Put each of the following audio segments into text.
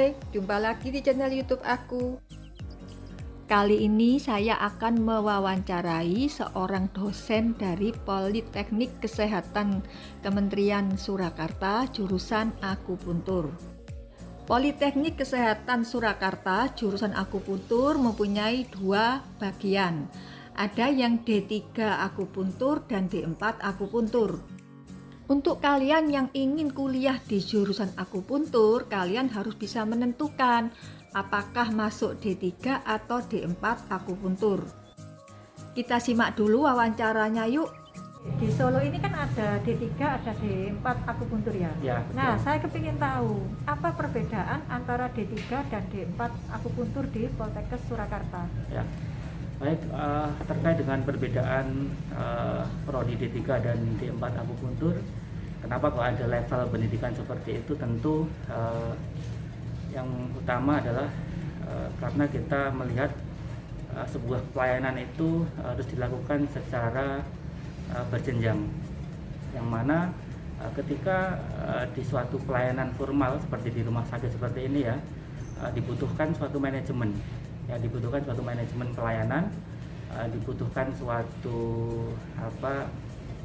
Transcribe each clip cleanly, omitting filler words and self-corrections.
Hai, jumpa lagi di channel YouTube aku. Kali ini saya akan mewawancarai seorang dosen dari Politeknik Kesehatan Kementerian Surakarta jurusan akupuntur. Politeknik Kesehatan Surakarta jurusan akupuntur mempunyai dua bagian. Ada yang D3 akupuntur dan D4 akupuntur. Untuk kalian yang ingin kuliah di jurusan akupuntur, kalian harus bisa menentukan apakah masuk D3 atau D4 akupuntur. Kita simak dulu wawancaranya yuk. Di Solo ini kan ada D3, ada D4 akupuntur ya? Ya, betul. Nah, saya kepingin tahu apa perbedaan antara D3 dan D4 akupuntur di Poltekkes Surakarta. Ya, baik, terkait dengan perbedaan prodi D3 dan D4 akupuntur, kenapa kok ada level pendidikan seperti itu? Tentu yang utama adalah karena kita melihat sebuah pelayanan itu harus dilakukan secara berjenjang, yang mana ketika di suatu pelayanan formal seperti di rumah sakit seperti ini ya, dibutuhkan suatu manajemen. Ya, dibutuhkan suatu manajemen pelayanan, dibutuhkan suatu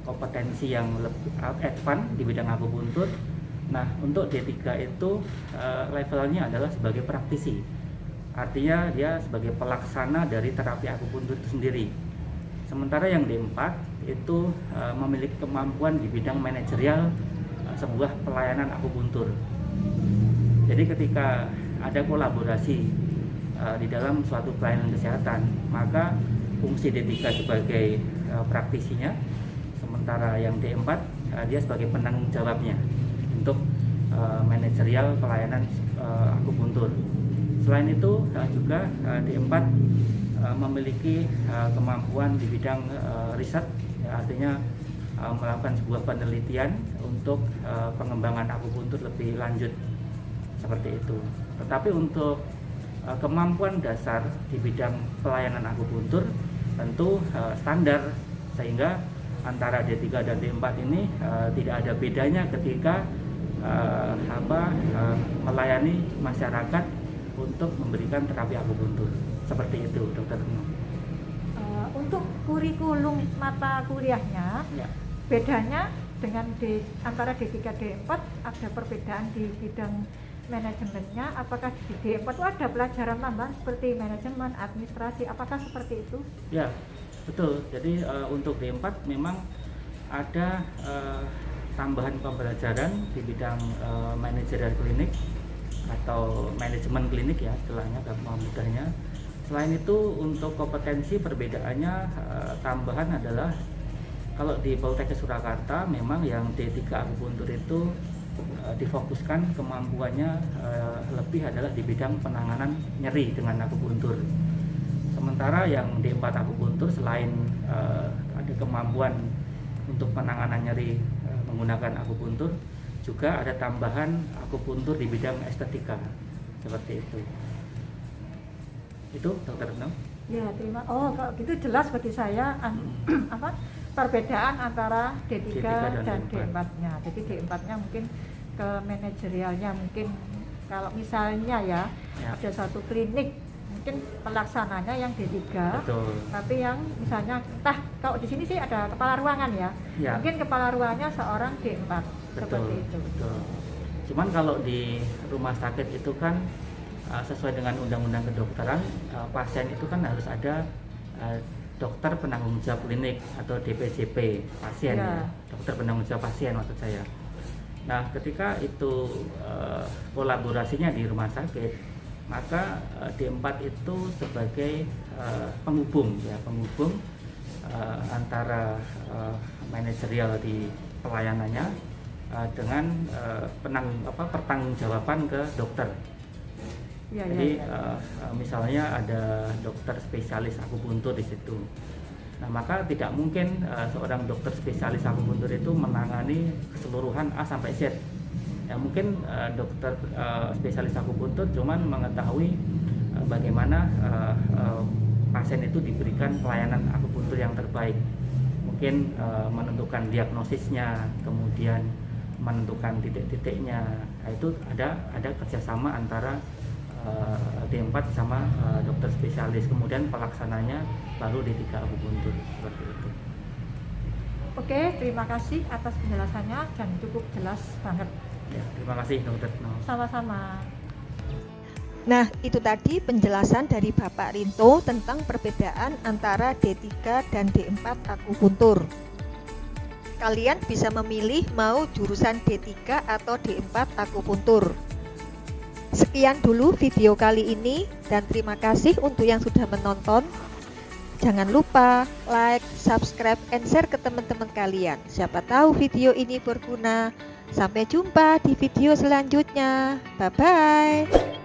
kompetensi yang lebih advance di bidang akupuntur. Nah, untuk D3 itu levelnya adalah sebagai praktisi, artinya dia sebagai pelaksana dari terapi akupuntur itu sendiri. Sementara yang D4 itu memiliki kemampuan di bidang manajerial sebuah pelayanan akupuntur. Jadi ketika ada kolaborasi di dalam suatu pelayanan kesehatan, maka fungsi D3 sebagai praktisinya, sementara yang D4 dia sebagai penanggung jawabnya untuk manajerial pelayanan akupuntur. Selain itu juga D4 memiliki kemampuan di bidang riset, ya, artinya melakukan sebuah penelitian untuk pengembangan akupuntur lebih lanjut seperti itu. Tetapi untuk kemampuan dasar di bidang pelayanan akupuntur tentu standar, sehingga antara D3 dan D4 ini tidak ada bedanya ketika melayani masyarakat untuk memberikan terapi akupuntur. Seperti itu, Dokter. Untuk kurikulum mata kuliahnya, ya, bedanya dengan antara D3 D4 ada perbedaan di bidang manajemennya. Apakah di D4 itu ada pelajaran tambahan seperti manajemen, administrasi, apakah seperti itu? Ya, betul. Jadi untuk D4 memang ada tambahan pembelajaran di bidang manajerial klinik atau manajemen klinik ya, istilahnya gampang mudahnya. Selain itu untuk kompetensi perbedaannya tambahan adalah kalau di Poltekkes Surakarta memang yang D3 akupuntur itu difokuskan kemampuannya lebih adalah di bidang penanganan nyeri dengan akupuntur. Sementara yang D4 akupuntur selain ada kemampuan untuk penanganan nyeri menggunakan akupuntur, juga ada tambahan akupuntur di bidang estetika. Seperti itu. Itu Dokter Retno. Ya, terima. Oh, kalau gitu jelas bagi saya perbedaan antara D3 dan D4-nya. Jadi D4-nya mungkin ke manajerialnya, mungkin kalau misalnya ya, ada satu klinik mungkin pelaksananya yang D3. Betul. Tapi yang misalnya entah kalau di sini sih ada kepala ruangan ya. Mungkin kepala ruangannya seorang D4. Betul, seperti itu. Betul. Cuman kalau di rumah sakit itu kan sesuai dengan undang-undang kedokteran, pasien itu kan harus ada dokter penanggung jawab klinik atau DPJP pasien, ya. Dokter penanggung jawab pasien maksud saya. Nah, ketika itu kolaborasinya di rumah sakit, maka D4 itu sebagai penghubung ya, penghubung antara manajerial di pelayanannya dengan pertanggungjawaban ke dokter. Ya, jadi misalnya ada dokter spesialis akupuntur di situ. Nah, maka tidak mungkin seorang dokter spesialis akupuntur itu menangani keseluruhan A sampai Z. Ya, mungkin dokter spesialis akupuntur cuman mengetahui bagaimana pasien itu diberikan pelayanan akupuntur yang terbaik. Mungkin menentukan diagnosisnya, kemudian menentukan titik-titiknya. Nah, itu ada kerjasama antara D4 sama dokter spesialis, kemudian pelaksananya baru D3 akupuntur, seperti itu. Oke, terima kasih atas penjelasannya dan cukup jelas banget. Ya, terima kasih dokter. Sama-sama. Nah, itu tadi penjelasan dari Bapak Rinto tentang perbedaan antara D3 dan D4 akupuntur. Kalian bisa memilih mau jurusan D3 atau D4 akupuntur. Sekian dulu video kali ini dan terima kasih untuk yang sudah menonton. Jangan lupa like, subscribe, and share ke teman-teman kalian. Siapa tahu video ini berguna. Sampai jumpa di video selanjutnya. Bye-bye.